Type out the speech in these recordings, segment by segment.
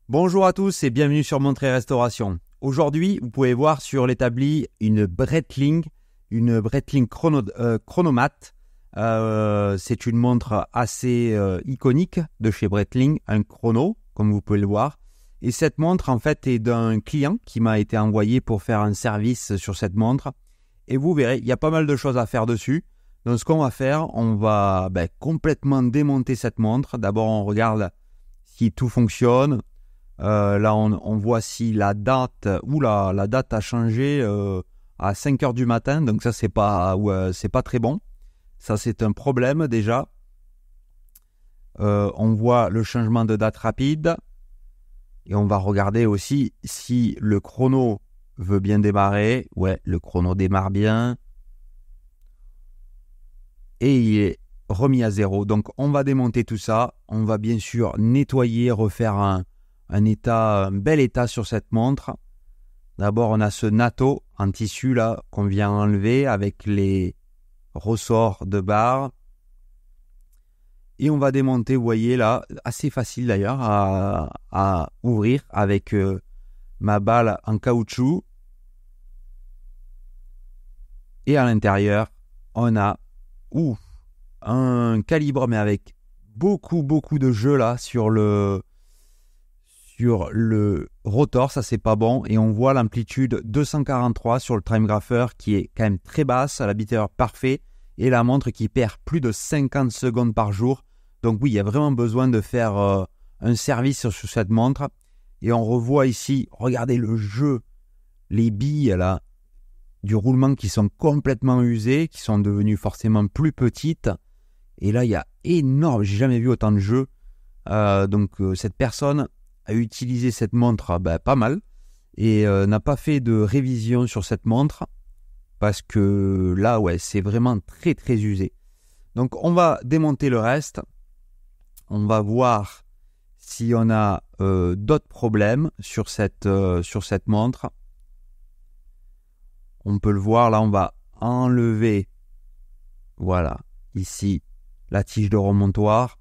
Bonjour à tous et bienvenue sur Montré Restauration. Aujourd'hui, vous pouvez voir sur l'établi une Breitling Chronomat. C'est une montre assez iconique de chez Breitling, un chrono, comme vous pouvez le voir. Et cette montre, en fait, est d'un client qui m'a été envoyé pour faire un service sur cette montre. Et vous verrez, il y a pas mal de choses à faire dessus. Donc, ce qu'on va faire, on va complètement démonter cette montre. D'abord, on regarde si tout fonctionne. Là, on voit si la date la date a changé à 5 heures du matin. Donc ça, c'est pas très bon. Ça, c'est un problème déjà. On voit le changement de date rapide. Et on va regarder aussi si le chrono veut bien démarrer. Ouais, le chrono démarre bien. Et il est remis à zéro. Donc, on va démonter tout ça. On va bien sûr nettoyer, refaire un bel état sur cette montre. D'abord, on a ce natto en tissu là qu'on vient enlever avec les ressorts de barre. Et on va démonter, vous voyez là, assez facile d'ailleurs à ouvrir avec ma balle en caoutchouc. Et à l'intérieur, on a un calibre, mais avec beaucoup de jeu là sur le rotor, ça c'est pas bon, et on voit l'amplitude 243 sur le timegrapher qui est quand même très basse, à l'habiteur parfait, et la montre qui perd plus de 50 secondes par jour. Donc oui, il y a vraiment besoin de faire un service sur cette montre. Et on revoit ici, regardez le jeu, les billes là du roulement qui sont complètement usées, qui sont devenues forcément plus petites. Et là, il y a énorme, j'ai jamais vu autant de jeux. Donc cette personne a utilisé cette montre pas mal et n'a pas fait de révision sur cette montre parce que là, c'est vraiment très usé. Donc, on va démonter le reste. On va voir si on a d'autres problèmes sur cette montre. On peut le voir, là, on va enlever, voilà, ici, la tige de remontoir.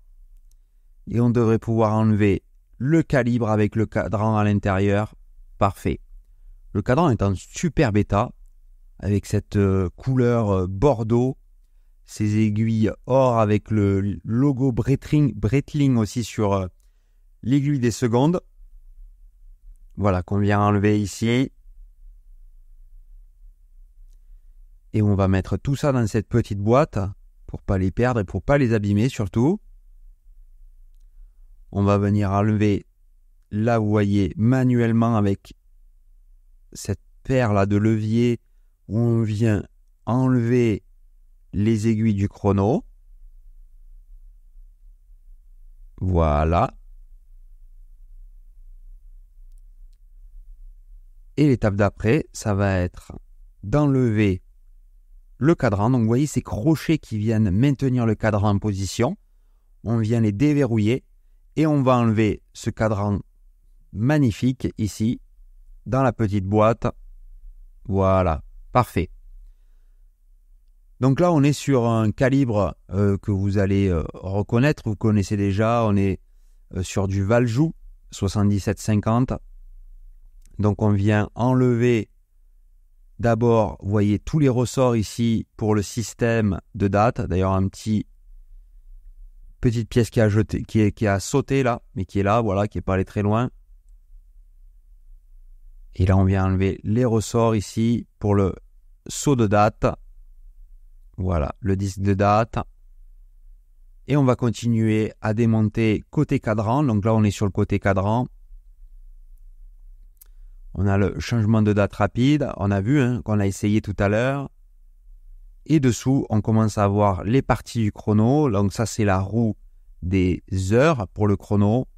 Et on devrait pouvoir enlever le calibre avec le cadran à l'intérieur. Parfait. Le cadran est en super bêta, avec cette couleur bordeaux, ces aiguilles or avec le logo Breitling aussi sur l'aiguille des secondes. Voilà, qu'on vient enlever ici. Et on va mettre tout ça dans cette petite boîte pour pas les perdre et pour pas les abîmer surtout. On va venir enlever, là vous voyez, manuellement avec cette paire là de levier où on vient enlever les aiguilles du chrono. Voilà. Et l'étape d'après, ça va être d'enlever le cadran. Donc vous voyez ces crochets qui viennent maintenir le cadran en position. On vient les déverrouiller. Et on va enlever ce cadran magnifique ici, dans la petite boîte. Voilà, parfait. Donc là, on est sur un calibre que vous allez reconnaître. Vous connaissez déjà, on est sur du Valjoux 7750. Donc on vient enlever d'abord, vous voyez, tous les ressorts ici pour le système de date. D'ailleurs, petite pièce qui a sauté là, mais qui est là, voilà, qui n'est pas allé très loin. Et là, on vient enlever les ressorts ici pour le saut de date. Voilà, le disque de date. Et on va continuer à démonter côté cadran. Donc là, on est sur le côté cadran. On a le changement de date rapide. On a vu qu'on a essayé tout à l'heure. Et dessous, on commence à voir les parties du chrono. Donc ça, c'est la roue des heures pour le chrono.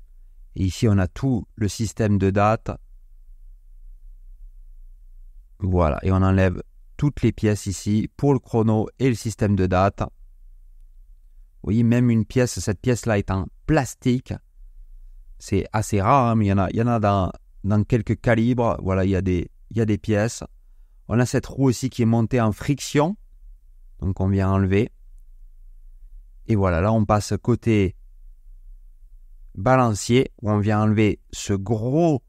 Et ici, on a tout le système de date. Voilà, et on enlève toutes les pièces ici pour le chrono et le système de date. Vous voyez, même cette pièce-là est en plastique. C'est assez rare, mais il y en a dans quelques calibres. Voilà, il y a des pièces. On a cette roue aussi qui est montée en friction. Donc on vient enlever. Et voilà, là on passe côté balancier où on vient enlever ce gros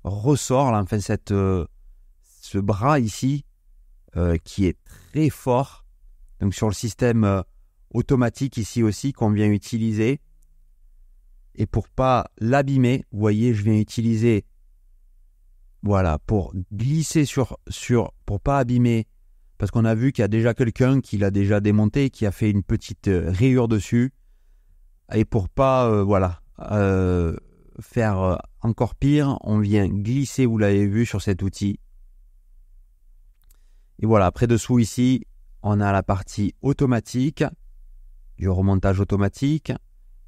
ressort, là, enfin ce bras ici qui est très fort. Donc sur le système automatique ici aussi qu'on vient utiliser. Et pour pas l'abîmer, vous voyez, je viens utiliser, voilà, pour glisser pour pas abîmer, parce qu'on a vu qu'il y a déjà quelqu'un qui l'a déjà démonté, qui a fait une petite rayure dessus. Et pour pas, faire encore pire, on vient glisser, vous l'avez vu, sur cet outil. Et voilà, après dessous ici, on a la partie automatique, du remontage automatique,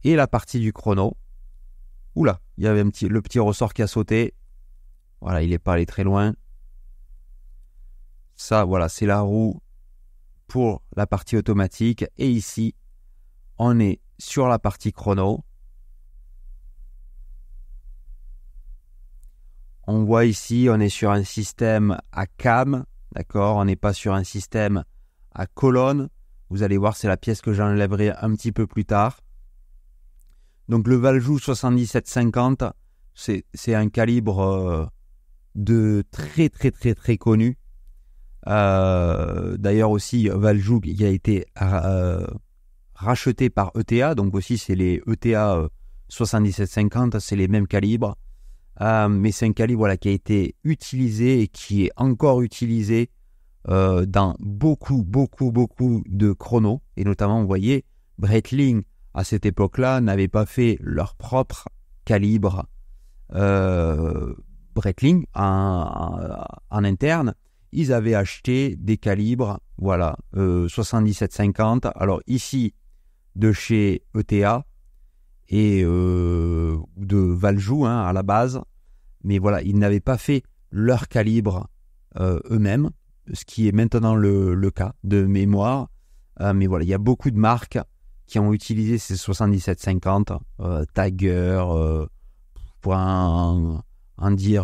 et la partie du chrono. Oula, il y avait le petit ressort qui a sauté. Voilà, il n'est pas allé très loin. Ça, voilà, c'est la roue pour la partie automatique. Et ici, on est sur la partie chrono. On voit ici, on est sur un système à cam. D'accord, on n'est pas sur un système à colonne. Vous allez voir, c'est la pièce que j'enlèverai un petit peu plus tard. Donc le Valjoux 7750, c'est un calibre de très très très très connu. D'ailleurs aussi, Valjoux qui a été racheté par ETA, donc aussi c'est les ETA 7750, c'est les mêmes calibres. Mais c'est un calibre voilà, qui a été utilisé et qui est encore utilisé dans beaucoup de chronos. Et notamment, vous voyez, Breitling, à cette époque-là, n'avaient pas fait leur propre calibre Breitling en interne. Ils avaient acheté des calibres, voilà, 7750. Alors ici, de chez ETA et de Valjoux à la base. Mais voilà, ils n'avaient pas fait leur calibre eux-mêmes, ce qui est maintenant le cas de mémoire. Mais voilà, il y a beaucoup de marques qui ont utilisé ces 7750, Tiger, pour en dire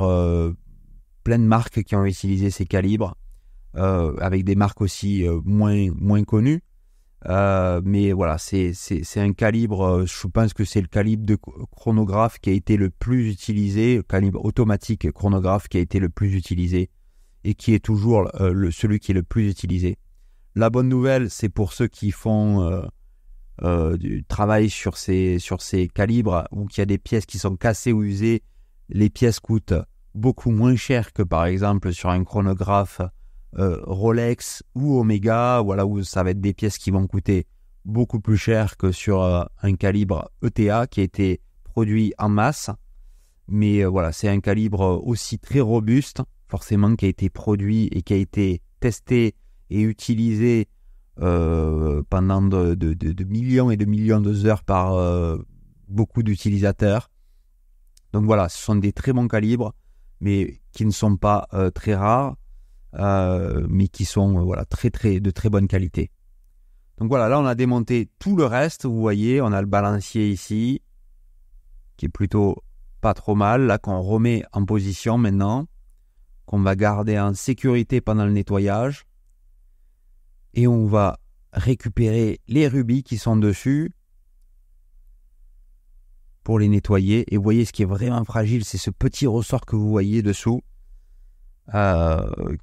plein de marques qui ont utilisé ces calibres, avec des marques aussi moins connues. Mais voilà, c'est un calibre, je pense que c'est le calibre de chronographe qui a été le plus utilisé, le calibre automatique chronographe qui a été le plus utilisé et qui est toujours celui qui est le plus utilisé. La bonne nouvelle, c'est pour ceux qui font du travail sur ces calibres ou qu'il y a des pièces qui sont cassées ou usées, les pièces coûtent beaucoup moins cher que par exemple sur un chronographe Rolex ou Omega, voilà, où ça va être des pièces qui vont coûter beaucoup plus cher que sur un calibre ETA qui a été produit en masse. Mais voilà, c'est un calibre aussi très robuste, forcément, qui a été produit et qui a été testé et utilisé pendant de millions et de millions d'heures par beaucoup d'utilisateurs. Donc voilà, ce sont des très bons calibres, mais qui ne sont pas très rares. Mais qui sont de très bonne qualité. Donc voilà, là on a démonté tout le reste, vous voyez, on a le balancier ici, qui est plutôt pas trop mal, là qu'on remet en position maintenant, qu'on va garder en sécurité pendant le nettoyage, et on va récupérer les rubis qui sont dessus, pour les nettoyer, et vous voyez ce qui est vraiment fragile, c'est ce petit ressort que vous voyez dessous,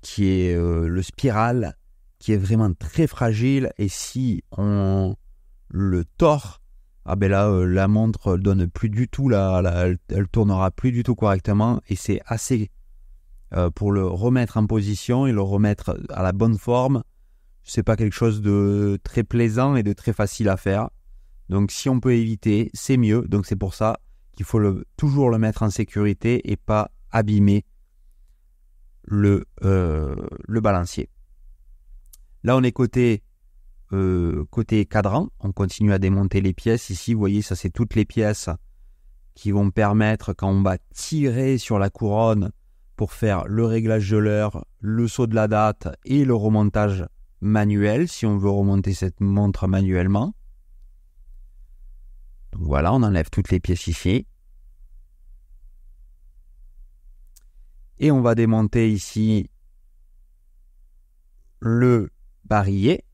qui est le spiral, qui est vraiment très fragile, et si on le tord, la montre donne plus du tout, elle tournera plus du tout correctement, et c'est assez pour le remettre en position et le remettre à la bonne forme, c'est pas quelque chose de très plaisant et de très facile à faire. Donc si on peut éviter, c'est mieux. Donc c'est pour ça qu'il faut toujours le mettre en sécurité et pas abîmer le balancier. Là on est côté cadran, on continue à démonter les pièces. Ici vous voyez, ça c'est toutes les pièces qui vont permettre, quand on va tirer sur la couronne pour faire le réglage de l'heure, le saut de la date et le remontage manuel, si on veut remonter cette montre manuellement. Donc voilà, on enlève toutes les pièces ici. Et on va démonter ici le barillet.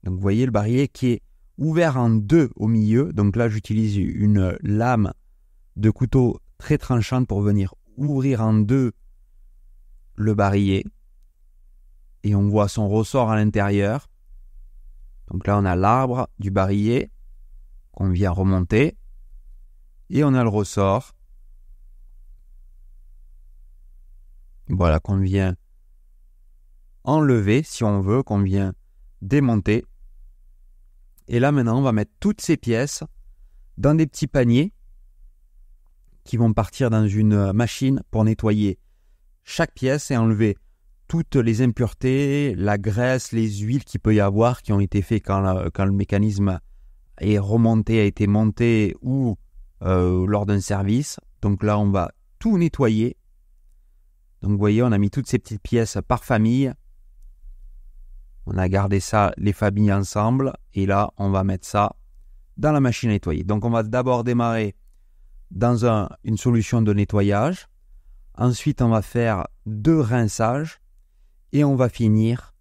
Donc vous voyez le barillet qui est ouvert en deux au milieu. Donc là, j'utilise une lame de couteau très tranchante pour venir ouvrir en deux le barillet. Et on voit son ressort à l'intérieur. Donc là, on a l'arbre du barillet qu'on vient remonter. Et on a le ressort. Voilà, qu'on vient enlever, si on veut, qu'on vient démonter. Et là, maintenant, on va mettre toutes ces pièces dans des petits paniers qui vont partir dans une machine pour nettoyer chaque pièce et enlever toutes les impuretés, la graisse, les huiles qu'il peut y avoir qui ont été faites quand le mécanisme est remonté, a été monté ou lors d'un service. Donc là, on va tout nettoyer. Donc vous voyez, on a mis toutes ces petites pièces par famille. On a gardé ça, les familles ensemble. Et là, on va mettre ça dans la machine à nettoyer. Donc on va d'abord démarrer dans une solution de nettoyage. Ensuite, on va faire 2 rinçages. Et on va finir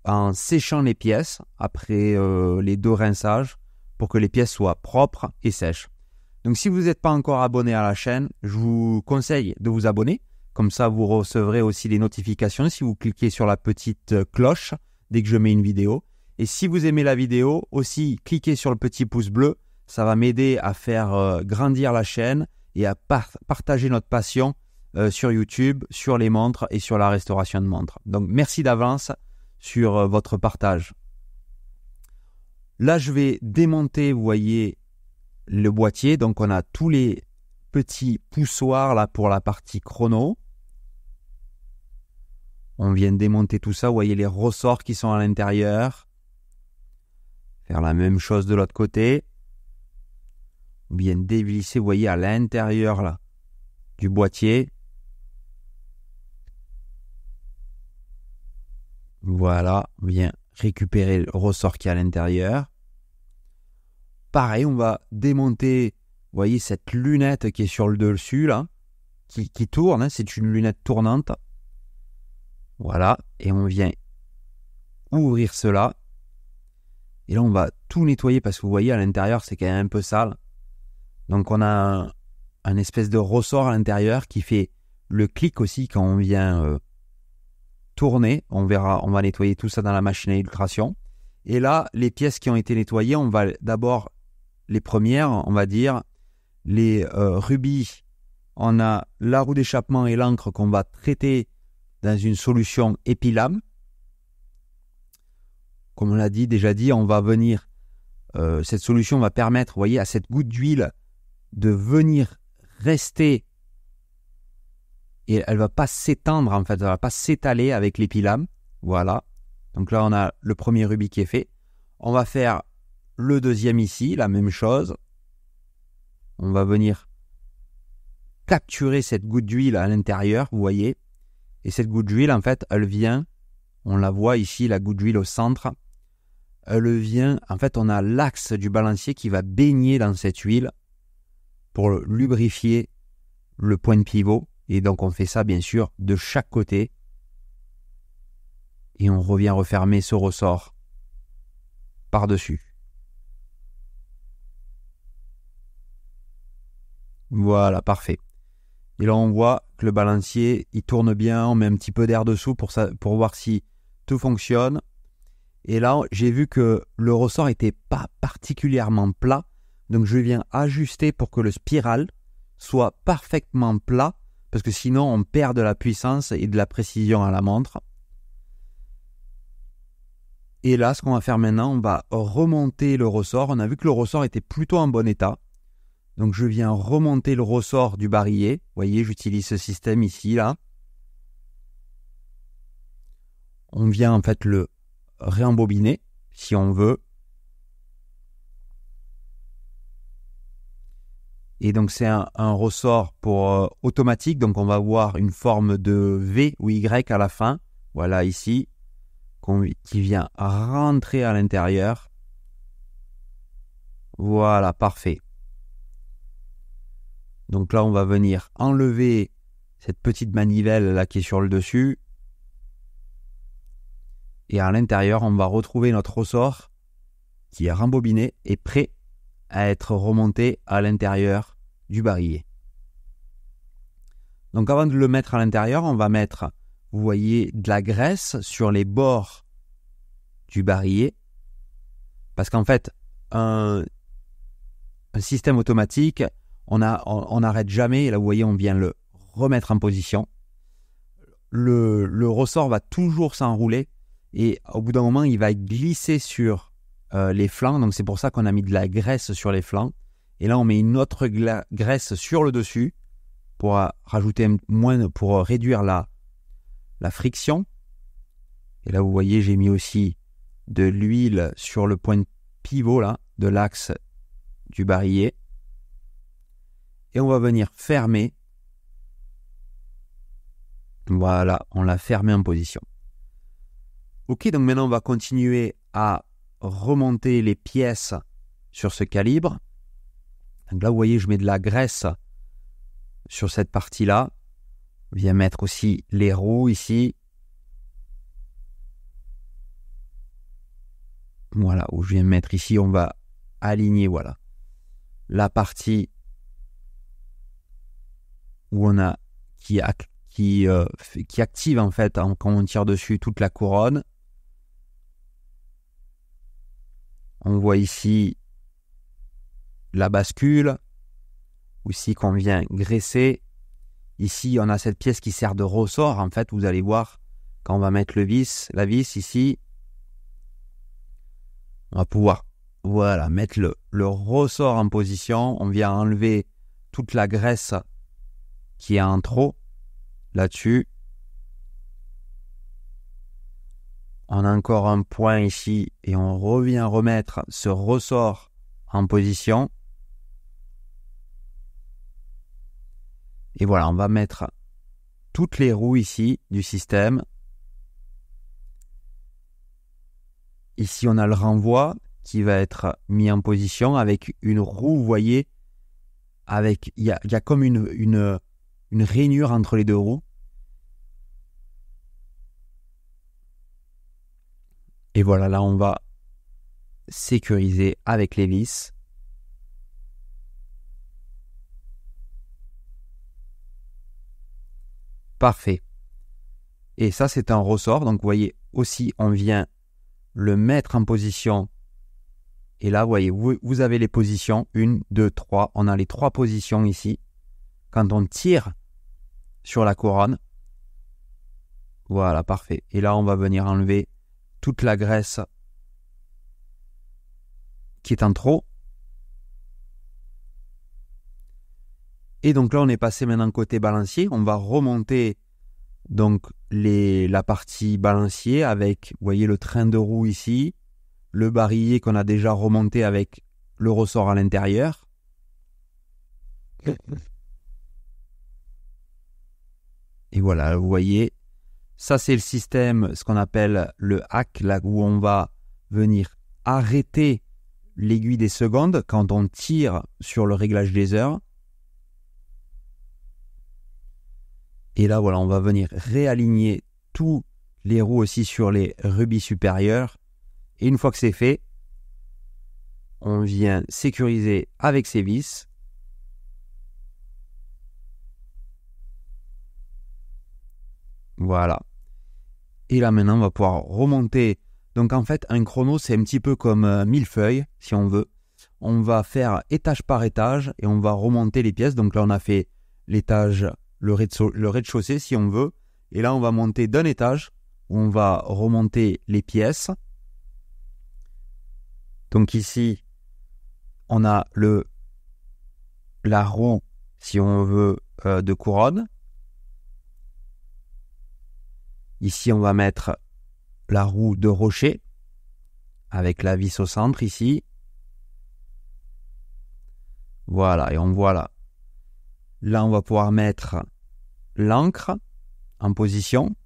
en séchant les pièces après les 2 rinçages pour que les pièces soient propres et sèches. Donc si vous n'êtes pas encore abonné à la chaîne, je vous conseille de vous abonner. Comme ça, vous recevrez aussi les notifications si vous cliquez sur la petite cloche dès que je mets une vidéo. Et si vous aimez la vidéo, aussi cliquez sur le petit pouce bleu. Ça va m'aider à faire grandir la chaîne et à partager notre passion sur YouTube, sur les montres et sur la restauration de montres. Donc merci d'avance sur votre partage. Là, je vais démonter, vous voyez, le boîtier. Donc on a tous les petits poussoirs là pour la partie chrono. On vient démonter tout ça, vous voyez les ressorts qui sont à l'intérieur. Faire la même chose de l'autre côté. On vient dévisser, vous voyez, à l'intérieur là du boîtier. Voilà, on vient récupérer le ressort qui est à l'intérieur. Pareil, on va démonter, vous voyez, cette lunette qui est sur le dessus, là, qui tourne, hein, c'est une lunette tournante. Voilà, et on vient ouvrir cela. Et là, on va tout nettoyer parce que vous voyez, à l'intérieur, c'est quand même un peu sale. Donc, on a un espèce de ressort à l'intérieur qui fait le clic aussi quand on vient tourner. On verra, on va nettoyer tout ça dans la machine à filtration. Et là, les pièces qui ont été nettoyées, on va d'abord, les premières, on va dire, les rubis. On a la roue d'échappement et l'encre qu'on va traiter dans une solution épilame. Comme on l'a déjà dit, on va venir, cette solution va permettre, vous voyez, à cette goutte d'huile de venir rester et elle ne va pas s'étendre en fait, elle ne va pas s'étaler avec l'épilame. Voilà. Donc là, on a le premier rubis qui est fait. On va faire le deuxième ici, la même chose. On va venir capturer cette goutte d'huile à l'intérieur, vous voyez. Et cette goutte d'huile, en fait, elle vient, on la voit ici, la goutte d'huile au centre. Elle vient, en fait, on a l'axe du balancier qui va baigner dans cette huile pour lubrifier le point de pivot. Et donc, on fait ça, bien sûr, de chaque côté. Et on revient refermer ce ressort par-dessus. Voilà, parfait. Et là, on voit que le balancier, il tourne bien. On met un petit peu d'air dessous pour voir si tout fonctionne. Et là, j'ai vu que le ressort n'était pas particulièrement plat. Donc, je viens ajuster pour que le spiral soit parfaitement plat. Parce que sinon, on perd de la puissance et de la précision à la montre. Et là, ce qu'on va faire maintenant, on va remonter le ressort. On a vu que le ressort était plutôt en bon état. Donc, je viens remonter le ressort du barillet. Vous voyez, j'utilise ce système ici, là. On vient en fait le réembobiner, si on veut. Et donc, c'est un ressort pour automatique. Donc, on va voir une forme de V ou Y à la fin. Voilà, ici, qui vient rentrer à l'intérieur. Voilà, parfait. Donc là, on va venir enlever cette petite manivelle là qui est sur le dessus. Et à l'intérieur, on va retrouver notre ressort qui est rembobiné et prêt à être remonté à l'intérieur du barillet. Donc avant de le mettre à l'intérieur, on va mettre, vous voyez, de la graisse sur les bords du barillet. Parce qu'en fait, un système automatique, on n'arrête jamais. Et là, vous voyez, on vient le remettre en position. Le ressort va toujours s'enrouler. Et au bout d'un moment, il va glisser sur les flancs. Donc c'est pour ça qu'on a mis de la graisse sur les flancs. Et là, on met une autre graisse sur le dessus pour rajouter pour réduire la friction. Et là, vous voyez, j'ai mis aussi de l'huile sur le point pivot là, de l'axe du barillet. Et on va venir fermer. Voilà, on l'a fermé en position. Ok, donc maintenant on va continuer à remonter les pièces sur ce calibre. Donc là, vous voyez, je mets de la graisse sur cette partie-là. Je viens mettre aussi les roues ici. Voilà, où je viens mettre ici, on va aligner, voilà, la partie où on a qui active en fait quand on tire dessus toute la couronne. On voit ici la bascule, aussi qu'on vient graisser. Ici, on a cette pièce qui sert de ressort. En fait, vous allez voir, quand on va mettre la vis ici, on va pouvoir mettre le ressort en position. On vient enlever toute la graisse qui est en trop là-dessus. On a encore un point ici et on revient remettre ce ressort en position. Et voilà, on va mettre toutes les roues ici du système. Ici, on a le renvoi qui va être mis en position avec une roue, vous voyez, il y a comme une rainure entre les deux roues. Et voilà, là, on va sécuriser avec les vis. Parfait. Et ça, c'est un ressort. Donc, vous voyez, aussi, on vient le mettre en position. Et là, vous voyez, vous avez les positions. 1, 2, 3. On a les 3 positions ici. Quand on tire sur la couronne. Voilà, parfait. Et là, on va venir enlever toute la graisse qui est en trop. Et donc là, on est passé maintenant côté balancier. On va remonter donc la partie balancier avec, vous voyez, le train de roue ici, le barillet qu'on a déjà remonté avec le ressort à l'intérieur. Et voilà, vous voyez, ça c'est le système, ce qu'on appelle le hack, là où on va venir arrêter l'aiguille des secondes quand on tire sur le réglage des heures. Et là, voilà, on va venir réaligner tous les roues aussi sur les rubis supérieurs. Et une fois que c'est fait, on vient sécuriser avec ces vis. Voilà. Et là, maintenant, on va pouvoir remonter. Donc, en fait, un chrono, c'est un petit peu comme millefeuille, si on veut. On va faire étage par étage et on va remonter les pièces. Donc là, on a fait l'étage, le rez-de-chaussée, si on veut. Et là, on va monter d'un étage où on va remonter les pièces. Donc ici, on a la roue, si on veut, de couronne. Ici, on va mettre la roue de rocher avec la vis au centre ici. Voilà, et on voit là. Là, on va pouvoir mettre l'ancre en position.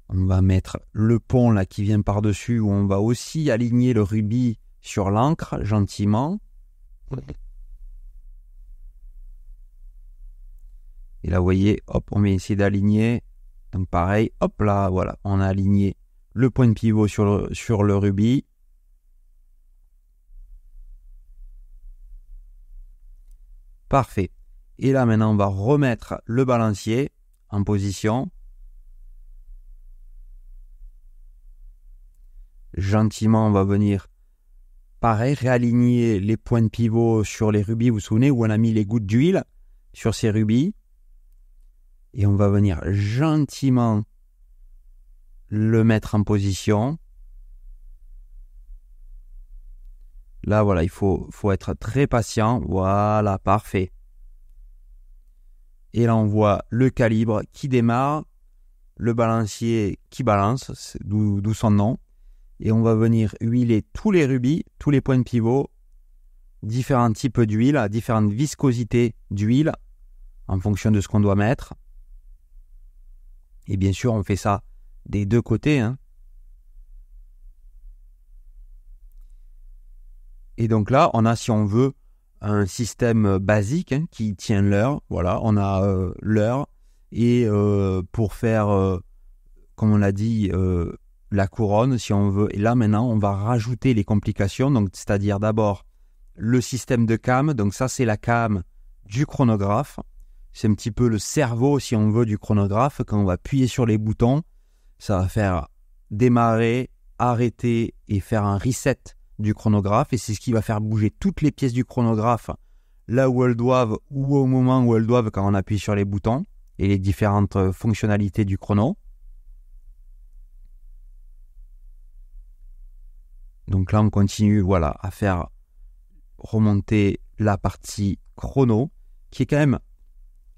On va mettre le pont là qui vient par-dessus où on va aussi aligner le rubis sur l'ancre gentiment. Et là, vous voyez, hop, on va essayer d'aligner. Donc pareil, hop là, voilà, on a aligné le point de pivot sur le rubis. Parfait. Et là maintenant, on va remettre le balancier en position. Gentiment, on va venir, pareil, réaligner les points de pivot sur les rubis. Vous vous souvenez où on a mis les gouttes d'huile sur ces rubis. Et on va venir gentiment le mettre en position. Là, voilà, il faut être très patient. Voilà, parfait. Et là, on voit le calibre qui démarre, le balancier qui balance, d'où son nom. Et on va venir huiler tous les rubis, tous les points de pivot, différents types d'huile, différentes viscosités d'huile, en fonction de ce qu'on doit mettre. Et bien sûr, on fait ça des deux côtés, hein. Et donc là, on a, si on veut, un système basique qui tient l'heure. Voilà, on a l'heure. Et pour faire, comme on l'a dit, la couronne, si on veut. Et là, maintenant, on va rajouter les complications. Donc, c'est-à-dire d'abord le système de cam. Donc ça, c'est la cam du chronographe. C'est un petit peu le cerveau, si on veut, du chronographe. Quand on va appuyer sur les boutons, ça va faire démarrer, arrêter et faire un reset du chronographe. Et c'est ce qui va faire bouger toutes les pièces du chronographe là où elles doivent ou au moment où elles doivent quand on appuie sur les boutons et les différentes fonctionnalités du chrono. Donc là, on continue, voilà, à faire remonter la partie chrono qui est quand même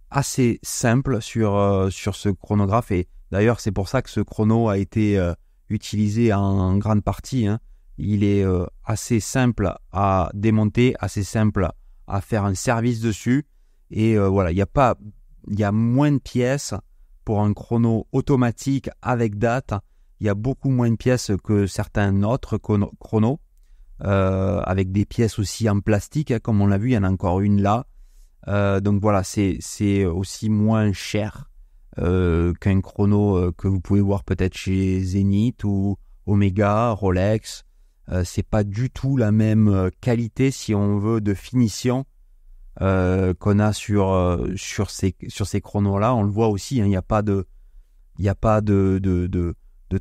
assez simple sur ce chronographe. Et d'ailleurs, c'est pour ça que ce chrono a été utilisé en grande partie, hein. Il est assez simple à démonter, assez simple à faire un service dessus. Et voilà, il y a moins de pièces pour un chrono automatique avec date. Il y a beaucoup moins de pièces que certains autres chronos, avec des pièces aussi en plastique, hein, comme on l'a vu, il y en a encore une là. Donc voilà, c'est aussi moins cher qu'un chrono que vous pouvez voir peut-être chez Zenith ou Omega, Rolex. C'est pas du tout la même qualité, si on veut, de finition qu'on a sur ces chronos-là. On le voit aussi, hein, il n'y a pas de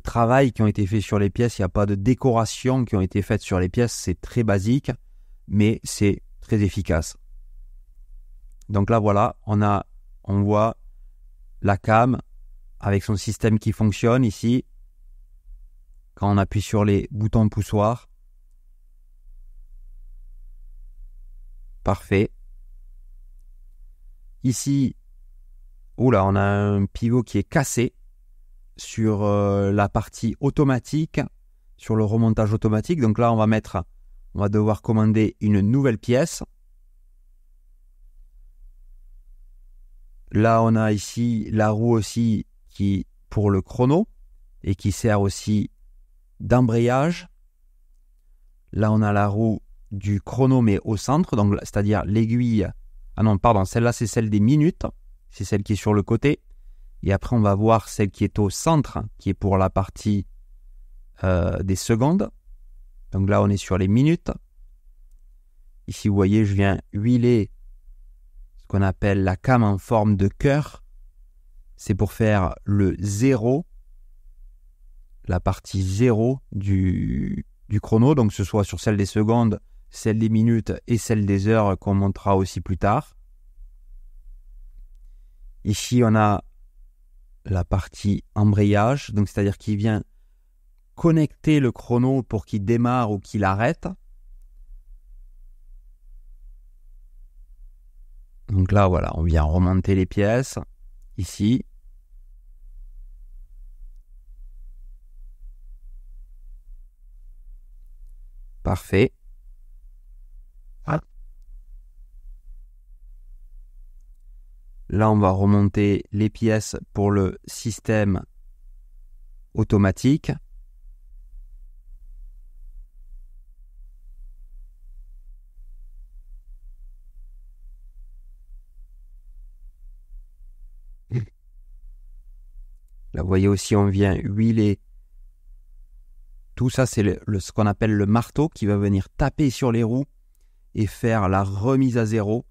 travail qui ont été faits sur les pièces, il n'y a pas de décoration qui ont été faites sur les pièces. C'est très basique, mais c'est très efficace. Donc là, voilà, on voit la cam avec son système qui fonctionne ici. Quand on appuie sur les boutons de poussoir. Parfait. Ici, oula, on a un pivot qui est cassé sur la partie automatique, sur le remontage automatique. Donc là, on va devoir commander une nouvelle pièce. Là, on a ici la roue aussi qui pour le chrono et qui sert aussi d'embrayage. Là, on a la roue du chrono, mais au centre, donc c'est-à-dire l'aiguille. Ah non, pardon, celle-là, c'est celle des minutes. C'est celle qui est sur le côté. Et après, on va voir celle qui est au centre, qui est pour la partie des secondes. Donc là, on est sur les minutes. Ici, vous voyez, je viens huiler ce qu'on appelle la cam en forme de cœur. C'est pour faire le 0, la partie 0 du chrono, donc que ce soit sur celle des secondes, celle des minutes et celle des heures qu'on montrera aussi plus tard. Ici, on a la partie embrayage, donc c'est-à-dire qu'il vient connecter le chrono pour qu'il démarre ou qu'il arrête. Donc là, voilà, on vient remonter les pièces ici. Parfait. Là, on va remonter les pièces pour le système automatique. Là, vous voyez aussi, on vient huiler. Tout ça, c'est ce qu'on appelle le marteau qui va venir taper sur les roues et faire la remise à zéro.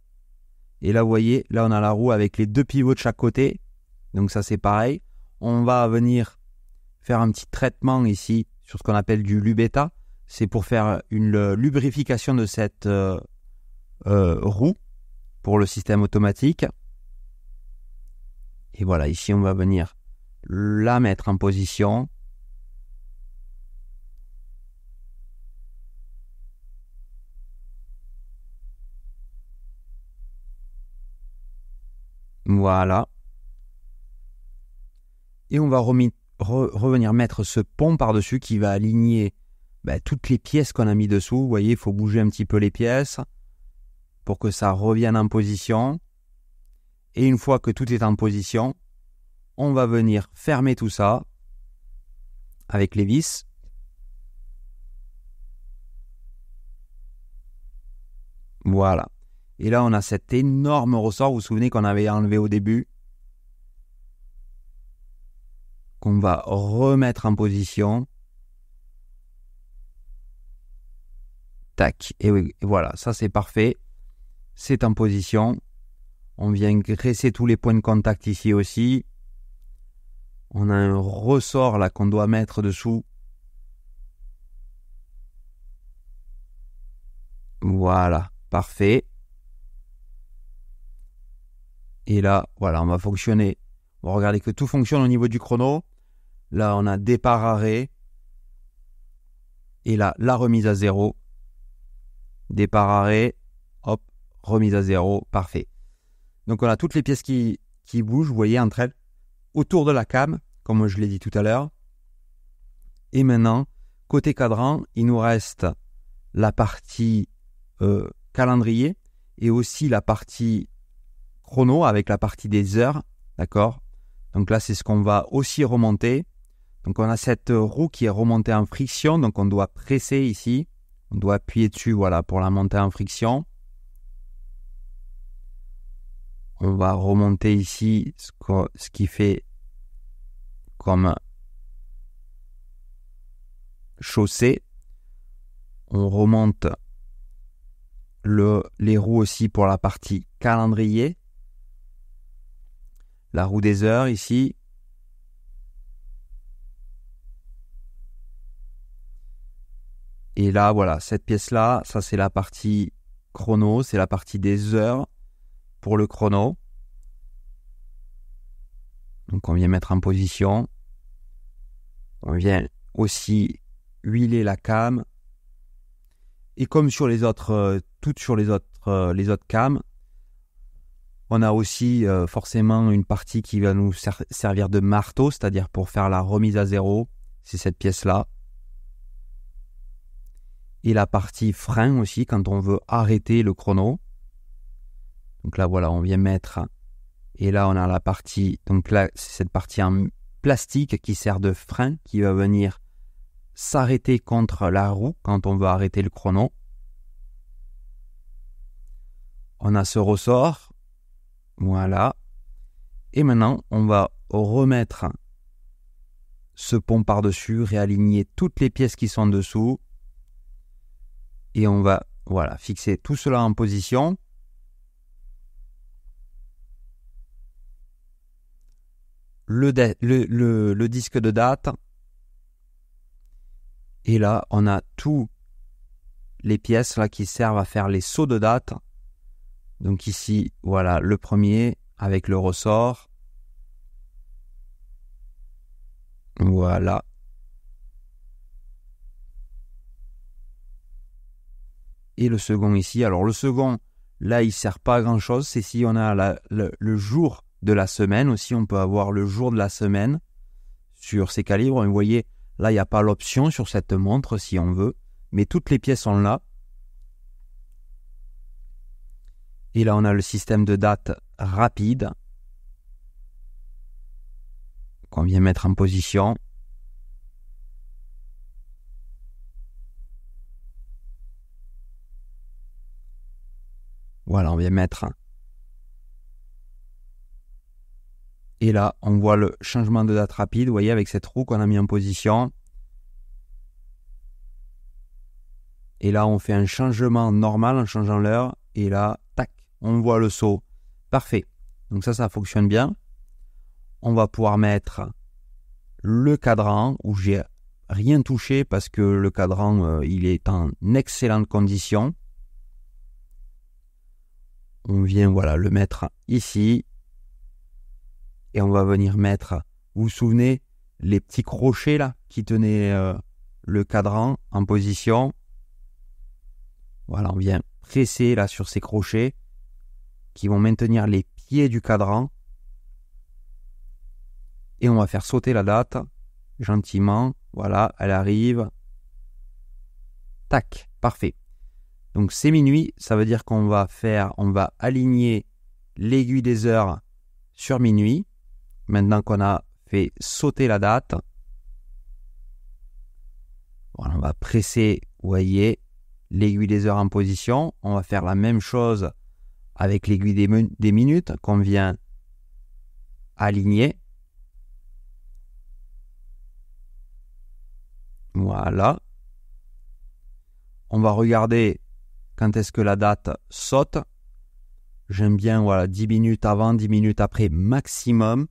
Et là, vous voyez, là, on a la roue avec les 2 pivots de chaque côté. Donc ça, c'est pareil. On va venir faire un petit traitement ici sur ce qu'on appelle du lubeta. C'est pour faire une lubrification de cette roue pour le système automatique. Et voilà, ici, on va venir la mettre en position. Voilà. Et on va revenir mettre ce pont par-dessus qui va aligner toutes les pièces qu'on a mis dessous. Vous voyez, il faut bouger un petit peu les pièces pour que ça revienne en position. Et une fois que tout est en position, on va venir fermer tout ça avec les vis. Voilà. Et là, on a cet énorme ressort. Vous vous souvenez qu'on avait enlevé au début, qu'on va remettre en position. Tac. Et oui, voilà, ça c'est parfait. C'est en position. On vient graisser tous les points de contact ici aussi. On a un ressort là qu'on doit mettre dessous. Voilà, parfait. Et là, voilà, on va fonctionner. On va regarder que tout fonctionne au niveau du chrono. Là, on a départ, arrêt. Et là, la remise à zéro. Départ, arrêt. Hop, remise à zéro. Parfait. Donc, on a toutes les pièces qui bougent, vous voyez, entre elles, autour de la cam, comme je l'ai dit tout à l'heure. Et maintenant, côté cadran, il nous reste la partie calendrier et aussi la partie chrono avec la partie des heures, d'accord? Donc là, c'est ce qu'on va aussi remonter. Donc on a cette roue qui est remontée en friction, donc on doit presser ici, on doit appuyer dessus, voilà, pour la monter en friction. On va remonter ici ce qui fait comme chaussée. On remonte les roues aussi pour la partie calendrier. La roue des heures ici. Et là, voilà, cette pièce-là, ça c'est la partie chrono, c'est la partie des heures pour le chrono. Donc on vient mettre en position. On vient aussi huiler la cam. Et comme sur les autres, toutes sur les autres cams, on a aussi forcément une partie qui va nous servir de marteau, c'est-à-dire pour faire la remise à zéro. C'est cette pièce-là. Et la partie frein aussi, quand on veut arrêter le chrono. Donc là, voilà, on vient mettre. Et là, on a la partie. Donc là, c'est cette partie en plastique qui sert de frein, qui va venir s'arrêter contre la roue quand on veut arrêter le chrono. On a ce ressort. Voilà. Et maintenant, on va remettre ce pont par-dessus, réaligner toutes les pièces qui sont dessous. Et on va, voilà, fixer tout cela en position. Le disque de date. Et là, on a toutes les pièces là qui servent à faire les sauts de date. Donc ici, voilà, le premier avec le ressort. Voilà. Et le second ici. Alors le second, là, il ne sert pas à grand-chose. C'est si on a le jour de la semaine. Aussi, on peut avoir le jour de la semaine sur ces calibres. Vous voyez, là, il n'y a pas l'option sur cette montre si on veut. Mais toutes les pièces sont là. Et là, on a le système de date rapide qu'on vient mettre en position. Voilà, on vient mettre. Et là, on voit le changement de date rapide, vous voyez, avec cette roue qu'on a mis en position. Et là, on fait un changement normal en changeant l'heure. Et là, tac, on voit le saut. Parfait. Donc ça fonctionne bien. On va pouvoir mettre le cadran où j'ai rien touché parce que le cadran, il est en excellente condition. On vient, voilà, le mettre ici. Et on va venir mettre, vous vous souvenez, les petits crochets là qui tenaient le cadran en position. Voilà, on vient presser là sur ces crochets qui vont maintenir les pieds du cadran. Et on va faire sauter la date gentiment. Voilà, elle arrive. Tac, parfait. Donc c'est minuit, ça veut dire qu'on va aligner l'aiguille des heures sur minuit. Maintenant qu'on a fait sauter la date, voilà, on va presser, vous voyez, l'aiguille des heures en position. On va faire la même chose avec l'aiguille des minutes qu'on vient aligner. Voilà. On va regarder quand est-ce que la date saute. J'aime bien, voilà, 10 minutes avant, 10 minutes après maximum.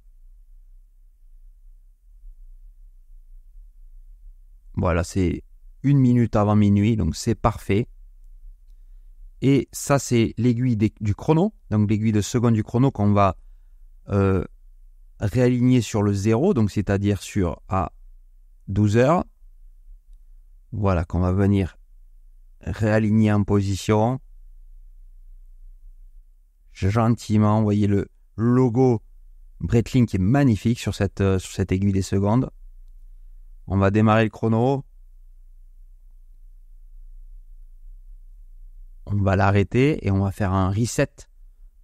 Voilà, c'est 1 minute avant minuit, donc c'est parfait. Et ça, c'est l'aiguille du chrono, donc l'aiguille de seconde du chrono qu'on va réaligner sur le 0, donc c'est-à-dire à 12 heures. Voilà, qu'on va venir réaligner en position. Gentiment, vous voyez le logo Breitling qui est magnifique sur cette aiguille des secondes. On va démarrer le chrono. On va l'arrêter et on va faire un reset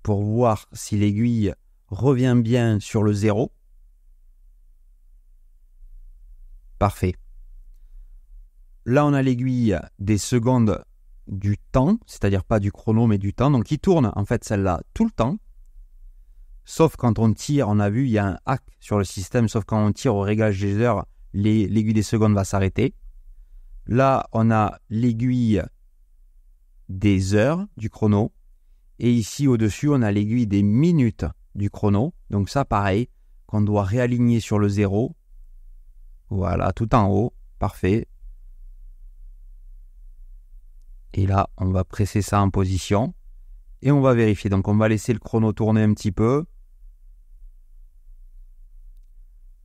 pour voir si l'aiguille revient bien sur le 0. Parfait. Là, on a l'aiguille des secondes du temps, c'est-à-dire pas du chrono, mais du temps. Donc, qui tourne, en fait, celle-là, tout le temps. Sauf quand on tire, on a vu, il y a un hack sur le système, sauf quand on tire au réglage des heures, l'aiguille des secondes va s'arrêter. Là, on a l'aiguille des heures du chrono. Et ici, au-dessus, on a l'aiguille des minutes du chrono. Donc ça, pareil, qu'on doit réaligner sur le 0. Voilà, tout en haut. Parfait. Et là, on va presser ça en position. Et on va vérifier. Donc, on va laisser le chrono tourner un petit peu.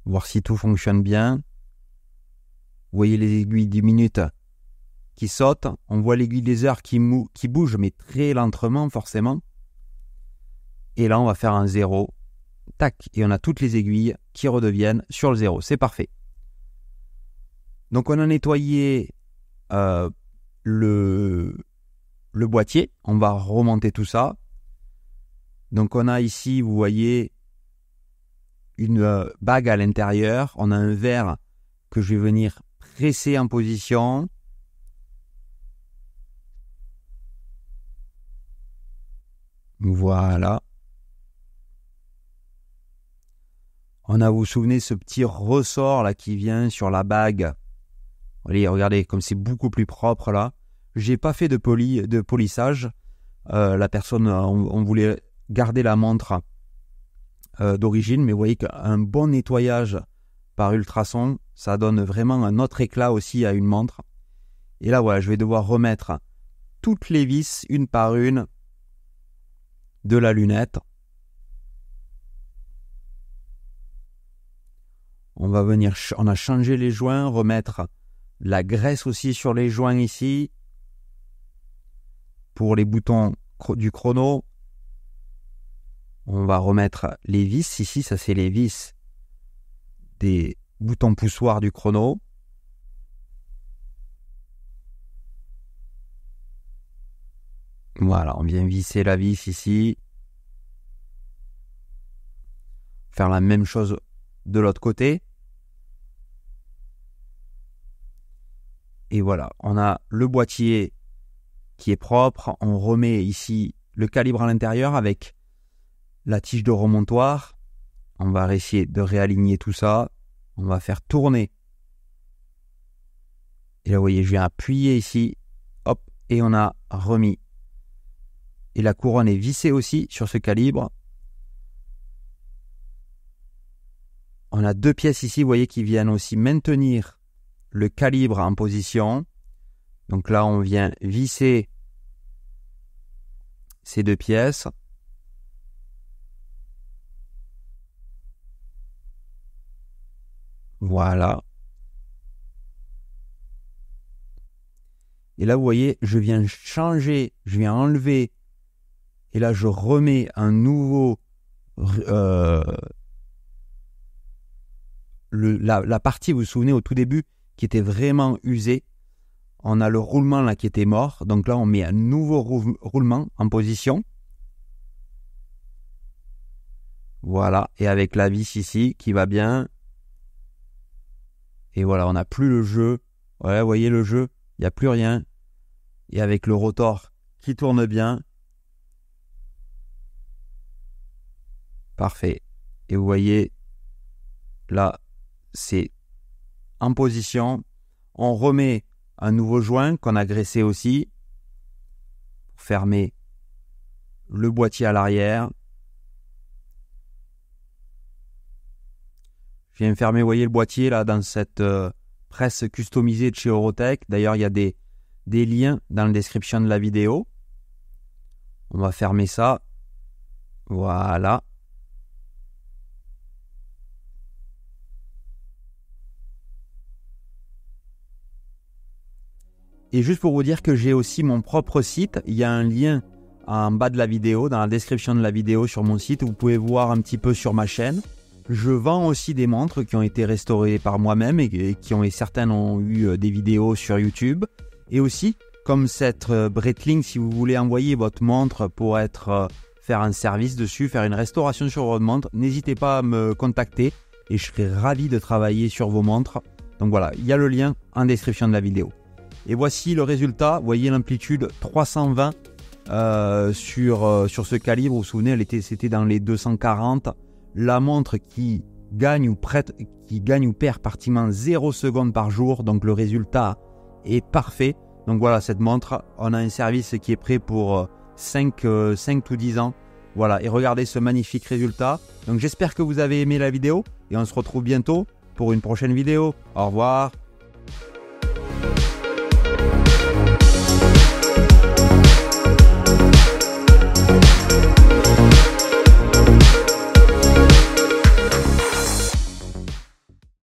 Voir si tout fonctionne bien. Vous voyez les aiguilles des minutes qui sautent. On voit l'aiguille des heures qui bouge, mais très lentement, forcément. Et là, on va faire un 0. Tac. Et on a toutes les aiguilles qui redeviennent sur le 0. C'est parfait. Donc, on a nettoyé le boîtier. On va remonter tout ça. Donc, on a ici, vous voyez, une bague à l'intérieur. On a un verre que je vais venir presser en position. Voilà. On a, vous vous souvenez, ce petit ressort là qui vient sur la bague. Allez, regardez, comme c'est beaucoup plus propre là. J'ai pas fait de polissage. La personne, on voulait garder la montre d'origine, mais vous voyez qu'un bon nettoyage par ultrason, ça donne vraiment un autre éclat aussi à une montre. Et là, voilà, je vais devoir remettre toutes les vis, une par une, de la lunette. On a changé les joints, remettre la graisse aussi sur les joints ici. Pour les boutons du chrono, on va remettre les vis ici. Ça, c'est les vis des boutons poussoirs du chrono. Voilà, on vient visser la vis ici. Faire la même chose de l'autre côté. Et voilà, on a le boîtier qui est propre. On remet ici le calibre à l'intérieur avec la tige de remontoir. On va essayer de réaligner tout ça. On va faire tourner. Et là, vous voyez, je viens appuyer ici. Hop, et on a remis. Et la couronne est vissée aussi sur ce calibre. On a 2 pièces ici, vous voyez, qui viennent aussi maintenir le calibre en position. Donc là, on vient visser ces 2 pièces. Voilà. Et là, vous voyez, je viens changer, je viens enlever. Et là, je remets un nouveau... la partie, vous vous souvenez, au tout début, qui était vraiment usée. On a le roulement là qui était mort. Donc là, on met un nouveau roulement en position. Voilà. Et avec la vis ici qui va bien. Et voilà, on n'a plus le jeu. Ouais, vous voyez le jeu, il n'y a plus rien. Et avec le rotor qui tourne bien. Parfait. Et vous voyez, là, c'est en position. On remet un nouveau joint qu'on a graissé aussi. Pour fermer le boîtier à l'arrière. Je viens fermer, vous voyez, le boîtier là dans cette presse customisée de chez Eurotech. D'ailleurs, il y a des liens dans la description de la vidéo. On va fermer ça. Voilà. Et juste pour vous dire que j'ai aussi mon propre site, il y a un lien en bas de la vidéo, dans la description de la vidéo sur mon site, où vous pouvez voir un petit peu sur ma chaîne. Je vends aussi des montres qui ont été restaurées par moi-même et certaines ont eu des vidéos sur YouTube. Et aussi, comme cette Breitling, si vous voulez envoyer votre montre pour faire un service dessus, faire une restauration sur votre montre, n'hésitez pas à me contacter et je serai ravi de travailler sur vos montres. Donc voilà, il y a le lien en description de la vidéo. Et voici le résultat. Vous voyez l'amplitude 320 sur ce calibre. Vous vous souvenez, c'était dans les 240. La montre qui gagne ou perd pratiquement 0 secondes par jour. Donc le résultat est parfait. Donc voilà, cette montre, on a un service qui est prêt pour 5 ou 10 ans. Voilà, et regardez ce magnifique résultat. Donc j'espère que vous avez aimé la vidéo et on se retrouve bientôt pour une prochaine vidéo. Au revoir.